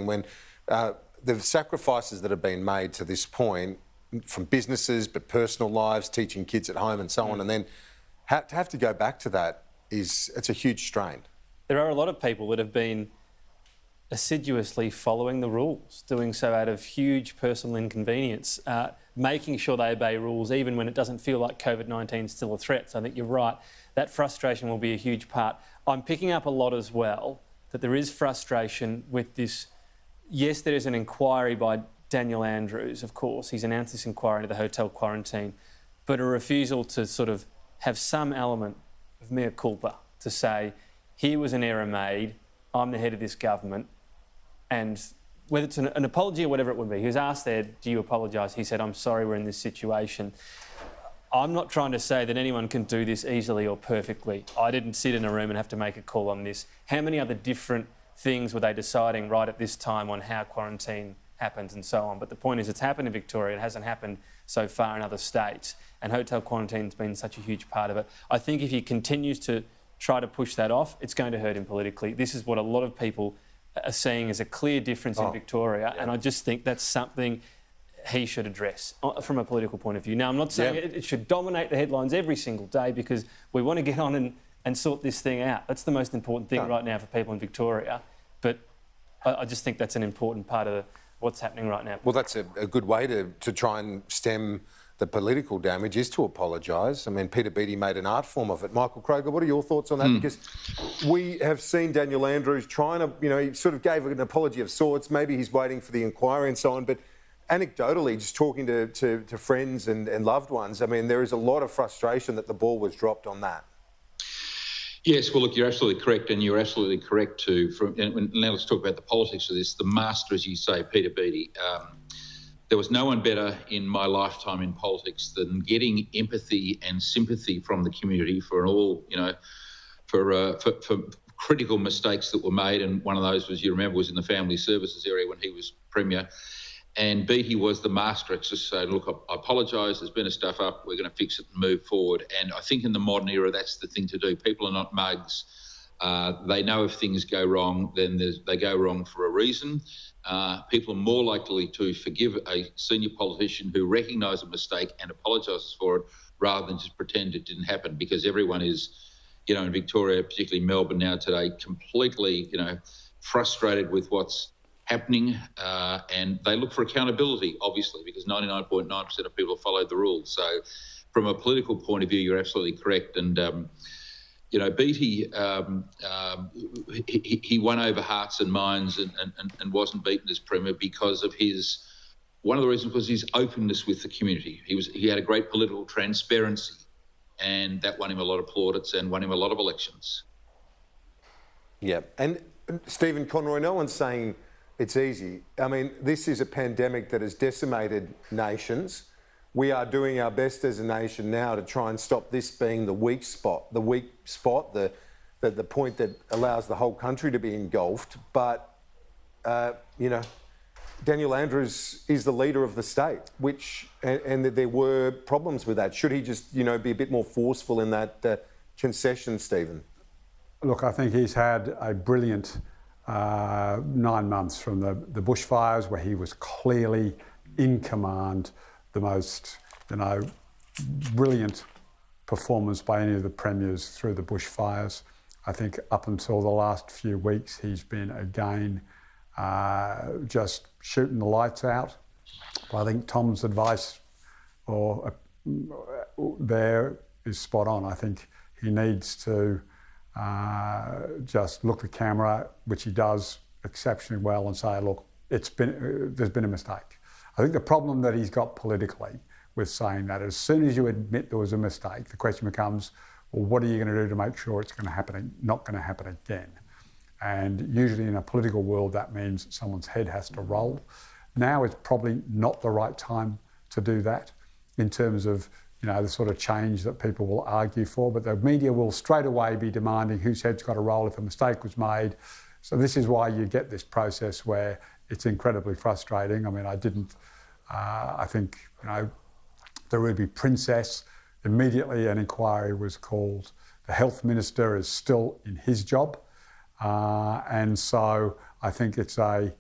when the sacrifices that have been made to this point from businesses but personal lives, teaching kids at home and so on, and then to have to go back to that it's a huge strain. There are a lot of people that have been assiduously following the rules, doing so out of huge personal inconvenience, making sure they obey rules even when it doesn't feel like COVID-19 is still a threat. So I think you're right, that frustration will be a huge part. I'm picking up a lot as well that there is frustration with this. Yes, there is an inquiry by Daniel Andrews, of course. He's announced this inquiry into the hotel quarantine, but a refusal to sort of have some element of mea culpa to say, here was an error made, I'm the head of this government, and whether it's an apology or whatever it would be. He was asked there, do you apologise? He said, I'm sorry we're in this situation. I'm not trying to say that anyone can do this easily or perfectly. I didn't sit in a room and have to make a call on this. How many other different things were they deciding right at this time on how quarantine happens and so on? But the point is, it's happened in Victoria. It hasn't happened so far in other states. And hotel quarantine's been such a huge part of it. I think if he continues to try to push that off, it's going to hurt him politically. This is what a lot of people are seeing as a clear difference in Victoria. Yeah. And I just think that's something he should address from a political point of view. Now, I'm not saying it should dominate the headlines every single day, because we want to get on and sort this thing out. That's the most important thing right now for people in Victoria. But I just think that's an important part of what's happening right now. Well, that's a good way to try and stem the political damage, is to apologise. I mean, Peter Beattie made an art form of it. Michael Kroger, what are your thoughts on that? Because we have seen Daniel Andrews trying to, he sort of gave an apology of sorts. Maybe he's waiting for the inquiry and so on. But anecdotally, just talking to friends and loved ones, I mean, there is a lot of frustration that the ball was dropped on that. Yes, well, look, you're absolutely correct, and you're absolutely correct too. Now let's talk about the politics of this. The master, as you say, Peter Beattie. There was no one better in my lifetime in politics than getting empathy and sympathy from the community for critical mistakes that were made. And one of those, was, you remember, was in the family services area when he was Premier. And Beattie was the master at just saying, look, I apologise, there's been a stuff up, we're going to fix it and move forward. And I think in the modern era, that's the thing to do. People are not mugs. They know if things go wrong, then they go wrong for a reason. People are more likely to forgive a senior politician who recognises a mistake and apologises for it, rather than just pretend it didn't happen, because everyone is, in Victoria, particularly Melbourne now today, completely, frustrated with what's happening, and they look for accountability, obviously, because 99.9% of people have followed the rules. So from a political point of view, you're absolutely correct. And, Beattie, he won over hearts and minds and wasn't beaten as Premier because of one of the reasons was his openness with the community. He had a great political transparency, and that won him a lot of plaudits and won him a lot of elections. Yeah, and Stephen Conroy, no one's saying it's easy. I mean, this is a pandemic that has decimated nations. We are doing our best as a nation now to try and stop this being the weak spot, the point that allows the whole country to be engulfed. But, Daniel Andrews is the leader of the state, and there were problems with that. Should he just, be a bit more forceful in that concession, Stephen? Look, I think he's had a brilliant 9 months from the bushfires, where he was clearly in command. The most, brilliant performance by any of the premiers through the bushfires. I think up until the last few weeks, he's been again just shooting the lights out. But I think Tom's advice there is spot on. I think he needs to just look at the camera, which he does exceptionally well, and say, look, there's been a mistake. I think the problem that he's got politically with saying that, as soon as you admit there was a mistake, the question becomes, well, what are you going to do to make sure it's not going to happen again? And usually in a political world, that means someone's head has to roll. Now is probably not the right time to do that in terms of, the sort of change that people will argue for, but the media will straight away be demanding whose head's got to roll if a mistake was made. So this is why you get this process where it's incredibly frustrating. I mean, I think, the Ruby Princess, immediately an inquiry was called. The health minister is still in his job. And so I think it's a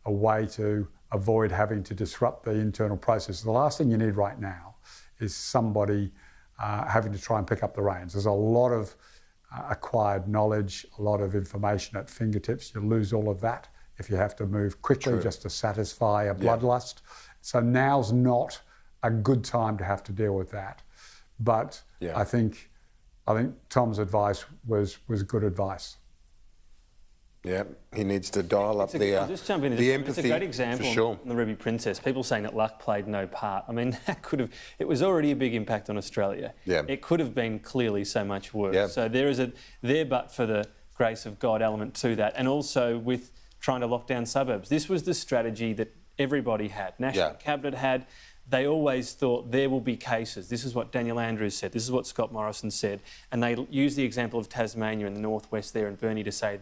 a way to avoid having to disrupt the internal process. The last thing you need right now is somebody having to try and pick up the reins. There's a lot of acquired knowledge, a lot of information at fingertips. You lose all of that if you have to move quickly just to satisfy a bloodlust. So now's not a good time to have to deal with that. But I think Tom's advice was good advice. Yeah, he needs to dial up the I'll just jump in. the empathy. It's a great example for sure. on the Ruby Princess. People saying that luck played no part. I mean, that could have. It was already a big impact on Australia. Yeah. It could have been clearly so much worse. Yeah. So there is a there, but for the grace of God element to that, and also with trying to lock down suburbs. This was the strategy that everybody had. National Cabinet had. They always thought there will be cases. This is what Daniel Andrews said. This is what Scott Morrison said. And they used the example of Tasmania in the northwest there and Burnie to say,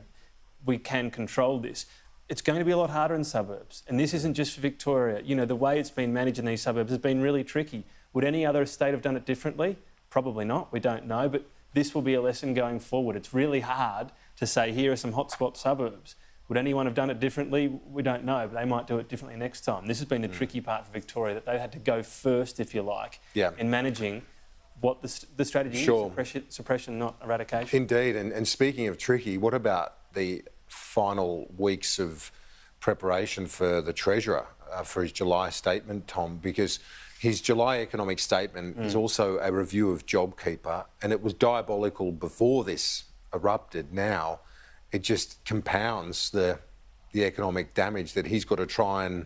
we can control this. It's going to be a lot harder in suburbs. And this isn't just for Victoria. You know, the way it's been managed in these suburbs has been really tricky. Would any other state have done it differently? Probably not. We don't know. But this will be a lesson going forward. It's really hard to say, here are some hotspot suburbs. Would anyone have done it differently? We don't know, but they might do it differently next time. This has been the tricky part for Victoria, that they had to go first, if you like, in managing what the strategy is, suppression, not eradication. Indeed, and speaking of tricky, what about the final weeks of preparation for the Treasurer for his July statement, Tom? Because his July economic statement is also a review of JobKeeper, and it was diabolical before this erupted. Now it just compounds the economic damage that he's got to try and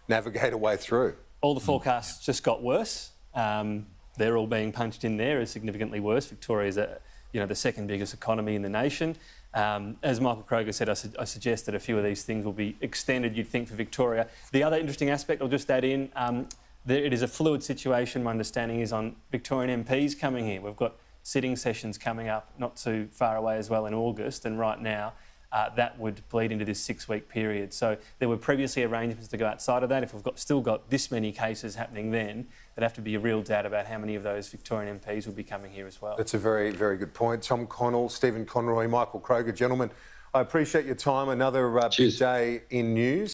navigate a way through. All the forecasts just got worse. They're all being punched in there as significantly worse. Victoria's the second biggest economy in the nation. As Michael Kroger said, I suggest that a few of these things will be extended, you'd think, for Victoria. The other interesting aspect, I'll just add in, it is a fluid situation. My understanding is on Victorian MPs coming here. We've got sitting sessions coming up not too far away as well in August, and right now that would bleed into this 6-week period. So there were previously arrangements to go outside of that. If we've still got this many cases happening then, there'd have to be a real doubt about how many of those Victorian MPs will be coming here as well. That's a very, very good point. Tom Connell, Stephen Conroy, Michael Kroger, gentlemen, I appreciate your time. Another big day in news.